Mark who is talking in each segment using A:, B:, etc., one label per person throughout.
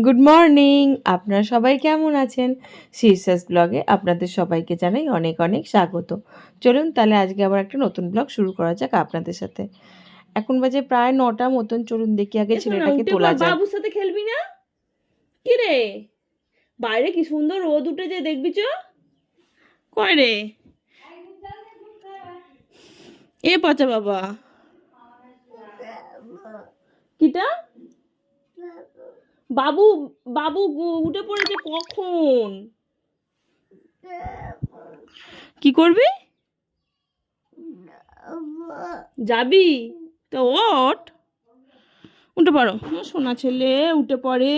A: Good morning. আপনারা সবাই কেমন আছেন? শীর্ষাস ব্লগে আপনাদের সবাইকে জানাই অনেক অনেক স্বাগত। চলুন তাহলে আজকে আবার একটা নতুন ব্লগ শুরু করা যাক আপনাদের সাথে। এখন বাজে প্রায় ৯টা মতন। চলুন দেখি আগে ছেলেটাকে তোলা যাক।
B: বাবুর সাথে খেলবি না? কি রে, বাইরে কি সুন্দর রোদ উঠেছে, দেখবি চ। কয় রে এ পচা বাবা, কিটা বাবু? বাবু উঠে পড়েছে কখন? কি করবি? যাবি তো ওঠ, উঠে পড়ো সোনা ছেলে, উঠে পড়ে।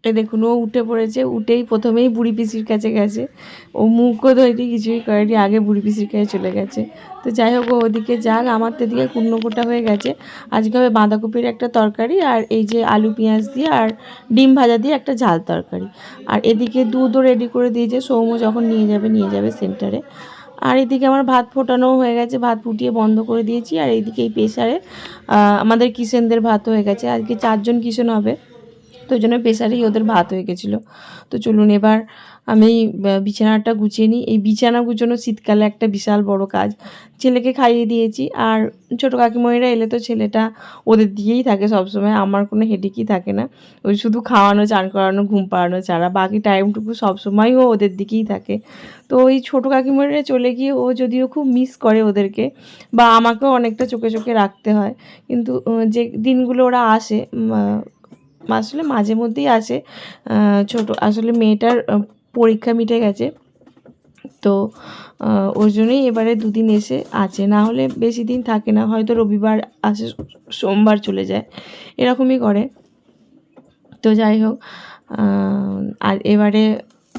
A: এ দেখুন, ও উঠে পড়েছে। উঠেই প্রথমেই বুড়ি পিসির কাছে গেছে। ও মুখও ধরেনি, কিছুই করেনি, আগে বুড়ি পিসির কাছে চলে গেছে। তো যাই হোক, ও ওদিকে যাক, আমার তো এদিকে কুন্নকোটা হয়ে গেছে। আজকে হবে বাঁধাকপির একটা তরকারি, আর এই যে আলু পেঁয়াজ দিয়ে আর ডিম ভাজা দিয়ে একটা ঝাল তরকারি। আর এদিকে দুধও রেডি করে দিয়েছে, সৌম্য যখন নিয়ে যাবে সেন্টারে। আর এদিকে আমার ভাত ফোটানোও হয়ে গেছে, ভাত ফুটিয়ে বন্ধ করে দিয়েছি। আর এইদিকে এই প্রেসারে আমাদের কিষেনদের ভাত হয়ে গেছে। আজকে 4 জন কিষেন হবে, তো ওই জন্য প্রেসারেই ওদের ভাত হয়ে গেছিলো। তো চলুন এবার আমি বিছানাটা গুছিয়ে নিই। এই বিছানা গুছানো শীতকালে একটা বিশাল বড় কাজ। ছেলেকে খাইয়ে দিয়েছি, আর ছোটো কাকিমণিরা এলে তো ছেলেটা ওদের দিকেই থাকে সবসময়, আমার কোনো হেডেকই থাকে না। ওই শুধু খাওয়ানো, চান করানো, ঘুম পাড়ানো ছাড়া বাকি টাইমটুকু সবসময় ও ওদের দিকেই থাকে। তো ওই ছোটো কাকিমণিরা চলে গিয়ে ও যদিও খুব মিস করে ওদেরকে, বা আমাকেও অনেকটা চোখে চোখে রাখতে হয়, কিন্তু যে দিনগুলো ওরা আসে, আসলে মাঝে মধ্যেই আসে। ছোটো আসলে মেয়েটার পরীক্ষা মিটে গেছে, তো ওই জন্যই এবারে 2 দিন এসে আছে, না হলে বেশি দিন থাকে না। হয়তো রবিবার আসে, সোমবার চলে যায়, এরকমই করে। তো যাই হোক, আর এবারে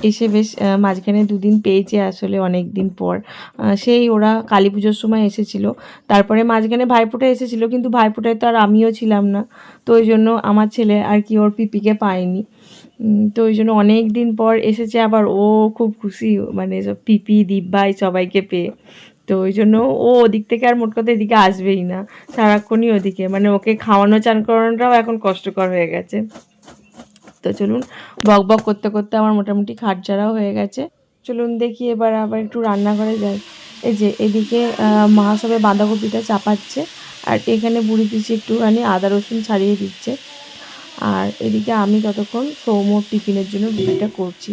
A: এসে বেশ মাঝখানে 2 দিন পেয়েছে আসলে অনেক দিন পর। সেই ওরা কালী পুজোর সময় এসেছিলো, তারপরে মাঝখানে ভাইফোঁটা এসেছিলো, কিন্তু ভাইফোঁটায় তো আর আমিও ছিলাম না। তো ওই জন্য আমার ছেলে আর কি ওর পিপিকে পায়নি। তো ওই জন্য অনেক দিন পর এসেছে, আবার ও খুব খুশি, মানে সব পিপি দিব্যাই সবাইকে পেয়ে। তো ওই জন্য ও ওদিক থেকে আর মোট কথা এদিকে আসবেই না, সারাক্ষণই ওদিকে, মানে ওকে খাওয়ানো চান করানোটাও এখন কষ্টকর হয়ে গেছে। তো চলুন, বক বক করতে করতে আমার মোটামুটি খাট ঝাড়াও হয়ে গেছে। চলুন দেখি এবার আবার একটু রান্নাঘরে যাই। এই যে এদিকে মা সবে বাঁধাকপিটা চাপাচ্ছে, আর এখানে বুড়ি পিসি একটুখানি আদা রসুন ছাড়িয়ে দিচ্ছে। আর এদিকে আমি ততক্ষণ সৌম্যর টিফিনের জন্য রুটিটা করছি।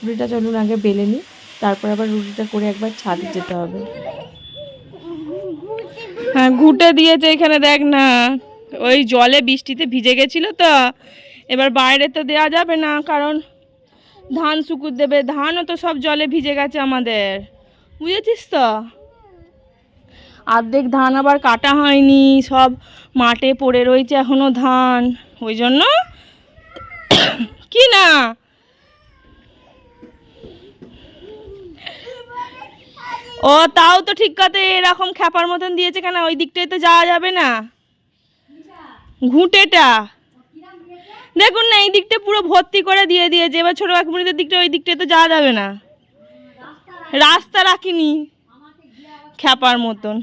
A: রুটিটা চলুন আগে বেলে নিই, তারপর আবার রুটিটা করে একবার ছাদে যেতে হবে।
B: হ্যাঁ, ঘুটে দিয়েছে এখানে, দেখ না, ওই জলে বৃষ্টিতে ভিজে গেছিল তো। এবার বাইরে তো দেওয়া যাবে না, কারণ ধান শুকুর দেবে, ধানও তো সব জলে ভিজে গেছে আমাদের, বুঝেছিস তো। অর্ধেক ধান আবার কাটা হয়নি, সব মাঠে পড়ে রয়েছে এখনো ধান, ওই জন্য কি না। ও তাও তো ঠিক কথা, এরকম খ্যাপার মতন দিয়েছে কেন? ওই দিকটায় তো যাওয়া যাবে না, ঘুঁটেটা দেখুন না, এই দিকটা পুরো ভর্তি করে দিয়ে দিয়েছে। এবার ছোট কাকুমনিদের দিকটা, ওই দিকটায় তো যাওয়া যাবে না, রাস্তা রাখিনি খ্যাপার মতন।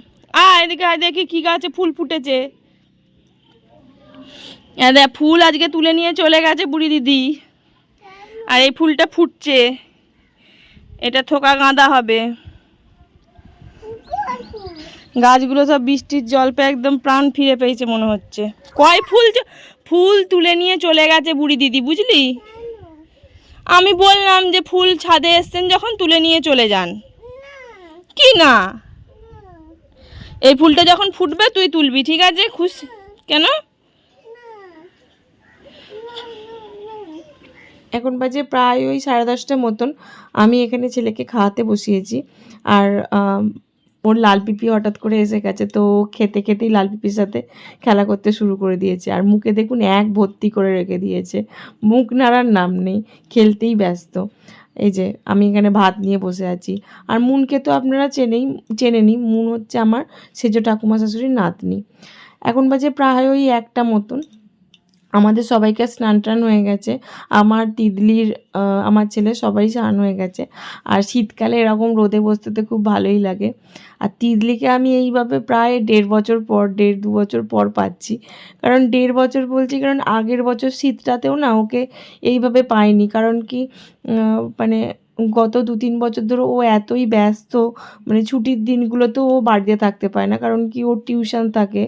B: এদিকে দেখি কি গাছে ফুল ফুটেছে। দেখ, ফুল আজকে তুলে নিয়ে চলে গেছে বুড়ি দিদি, আর এই ফুলটা ফুটছে, এটা থোকা গাঁদা হবে। গাছগুলো সব বৃষ্টির জল পেয়ে একদম প্রাণ ফিরে পেয়েছে মনে হচ্ছে। কয় ফুল ফুল তুলে নিয়ে চলে গেছে বুড়ি দিদি, বুঝলি। আমি বললাম যে ফুল ছাদে এসছেন যখন তুলে নিয়ে চলে যান। কি না, এই ফুলটা যখন ফুটবে তুই তুলবি, ঠিক আছে? খুশি কেন?
A: এখন বাজে প্রায় ওই 10:30 মতন। আমি এখানে ছেলেকে খাওয়াতে বসিয়েছি, আর ওর লাল পিপি হঠাৎ করে এসে গেছে, তো খেতে খেতেই লাল পিপির সাথে খেলা করতে শুরু করে দিয়েছে। আর মুখে দেখুন এক ভর্তি করে রেখে দিয়েছে, মুখ নাড়ার নাম নেই, খেলতেই ব্যস্ত। এই যে আমি এখানে ভাত নিয়ে বসে আছি। আর মুনকে তো আপনারা চেনেনি, মুন হচ্ছে আমার সেজো ঠাকুমা শাশুড়ির নাতনি। এখন বাজে প্রায় ওই 1টা মতন। আমাদের সবাইকার স্নান টান হয়ে গেছে, আমার তিতলির আমার ছেলে সবাই স্নান হয়ে গেছে। আর শীতকালে এরকম রোদে বসতে তো খুব ভালোই লাগে। আর তিতলিকে আমি এইভাবে প্রায় 1.5 বছর পর 1.5-2 বছর পর পাচ্ছি। কারণ 1.5 বছর বলছি কারণ আগের বছর শীতটাতেও না ওকে এইভাবে পাইনি। কারণ কি মানে গত 2-3 বছর ধরে ও এতই ব্যস্ত, মানে ছুটির দিনগুলোতেও ও বাড়িতে থাকতে পারে না, কারণ কি ওর টিউশন থাকে।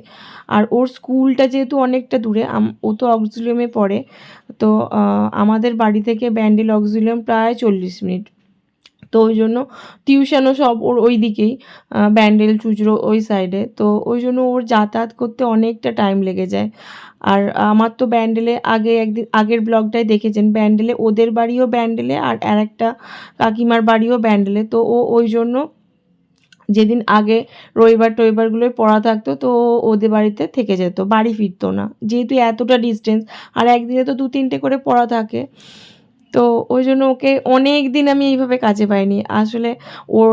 A: আর ওর স্কুলটা যেহেতু অনেকটা দূরে, ও তো অক্সিলিয়ামে পড়ে, তো আমাদের বাড়ি থেকে ব্যান্ডেল অক্সিলিয়াম প্রায় 40 মিনিট। তো ওই জন্য টিউশনও সব ওর ওই দিকেই, ব্যান্ডেল চুঁচড়ো ওই সাইডে, তো ওই জন্য ওর যাতায়াত করতে অনেকটা টাইম লেগে যায়। আর আমার তো ব্যান্ডেলে একদিন আগের ব্লগটায় দেখেছেন, ব্যান্ডেলে ওদের বাড়িও ব্যান্ডেলে আর আরেকটা কাকিমার বাড়িও ব্যান্ডেলে। তো ওই জন্য যেদিন আগে রবিবারগুলোয় পড়া থাকতো তো ওদের বাড়িতে থেকে যেত, বাড়ি ফিরতো না, যেহেতু এতটা ডিস্টেন্স আর একদিনে তো 2-3টে করে পড়া থাকে। তো ওই জন্য ওকে অনেক দিন আমি এইভাবে কাছে পাইনি। আসলে ওর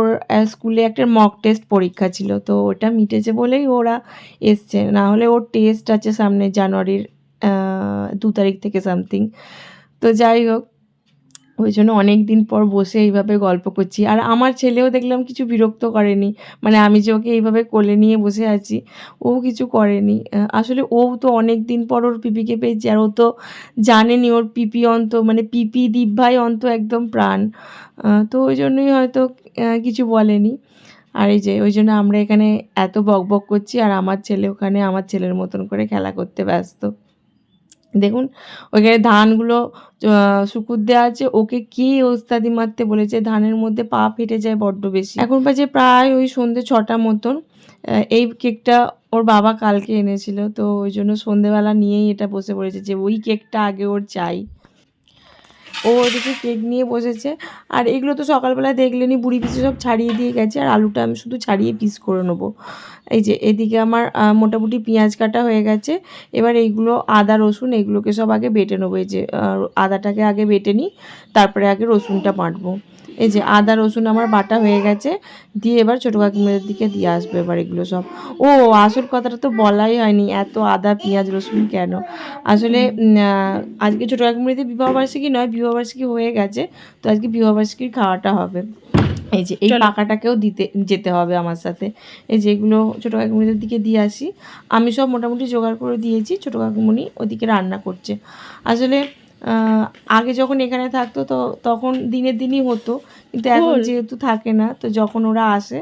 A: স্কুলে একটা মক টেস্ট পরীক্ষা ছিল, তো ওটা মিটেছে বলেই ওরা এসছে, না হলে ওর টেস্ট আছে সামনে জানুয়ারির 2 তারিখ থেকে সামথিং। তো যাই হোক, ওই জন্য অনেক দিন পর বসে এইভাবে গল্প করছি। আর আমার ছেলেও দেখলাম কিছু বিরক্ত করেনি, মানে আমি যে ওকে এইভাবে কোলে নিয়ে বসে আছি ও কিছু করেনি। আসলে ও তো অনেক দিন পর ওর পিপিকে পেয়েছে, আর ও তো জানেনি ওর পিপি অন্ত, মানে পিপি দীপ ভাই অন্ত একদম প্রাণ। তো ওই জন্যই হয়তো কিছু বলেনি। আর এই যে ওই জন্য আমরা এখানে এত বকবক করছি, আর আমার ছেলে ওখানে আমার ছেলের মতন করে খেলা করতে ব্যস্ত। দেখুন ওইখানে ধানগুলো শুকুর দেওয়া আছে, ওকে কে ওস্তাদি মারতে বলেছে, ধানের মধ্যে পা ফেটে যায় বড্ড বেশি। এখন বাজে প্রায় ওই সন্ধ্যে 6টা মতন। এই কেকটা ওর বাবা কালকে এনেছিল, তো ওই জন্য সন্ধেবেলা নিয়েই এটা বসে পড়েছে যে ওই কেকটা আগে ওর চাই। ও ওদিকে কেক নিয়ে বসেছে। আর এগুলো তো সকালবেলা দেখলেনি বুড়ি পিসে সব ছাড়িয়ে দিয়ে গেছে, আর আলুটা আমি শুধু ছাড়িয়ে পিস করে নেবো। এই যে এদিকে আমার মোটামুটি পেঁয়াজ কাটা হয়ে গেছে। এবার এইগুলো আদা রসুন এগুলোকে সব আগে বেটে নেবো। এই যে আদাটাকে আগে বেটে নিই, তারপরে আগে রসুনটা বাটবো। এই যে আদা রসুন আমার বাটা হয়ে গেছে, দিয়ে এবার ছোটো কাকিমাদের দিকে দিয়ে আসবে এবার এগুলো সব। ও আসল কথাটা তো বলাই হয়নি, এত আদা পেঁয়াজ রসুন কেন। আসলে আজকে ছোটো কাকিমাদের বিবাহবার্ষিকী নয়, বিবাহবার্ষিকী হয়ে গেছে, তো আজকে বিবাহবার্ষিকীর খাওয়াটা হবে। এই যে এই পাকাটাকেও দিতে যেতে হবে আমার সাথে। এই যে এগুলো ছোটো কাকিমণিদের দিকে দিয়ে আসি। আমি সব মোটামুটি জোগাড় করে দিয়েছি, ছোটো কাকিমণি ওদিকে রান্না করছে। আসলে আগে যখন এখানে থাকতো তো তখন দিনের দিনই হতো, কিন্তু এখন যেহেতু থাকে না, তো যখন ওরা আসে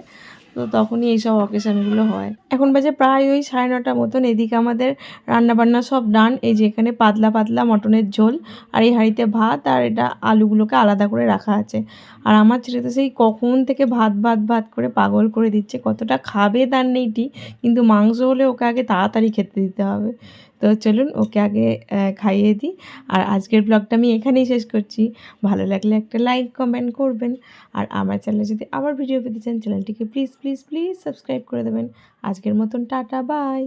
A: তো তখনই এইসব অকেশানগুলো হয়। এখন বাজে প্রায় ওই 9:30 মতন। এদিকে আমাদের রান্নাবান্না সব ডান। এই যে এখানে পাতলা পাতলা মটনের ঝোল, আর এই হাঁড়িতে ভাত, আর এটা আলুগুলোকে আলাদা করে রাখা আছে। আর আমার ছেলে তো সেই কখন থেকে ভাত ভাত ভাত করে পাগল করে দিচ্ছে, কতটা খাবে তার নেই ঠিক, কিন্তু মাংস হলে ওকে আগে তাড়াতাড়ি খেতে দিতে হবে। তো চলুন ওকে আগে খাইয়ে দিই। আর আজকের ব্লগটা আমি এখানেই শেষ করছি। ভালো লাগলে একটা লাইক কমেন্ট করবেন, আর আমার চ্যানেলে যদি আবার ভিডিও পেতে চান চ্যানেলটিকে প্লিজ প্লিজ প্লিজ সাবস্ক্রাইব করে দেবেন। আজকের মতন টাটা বাই।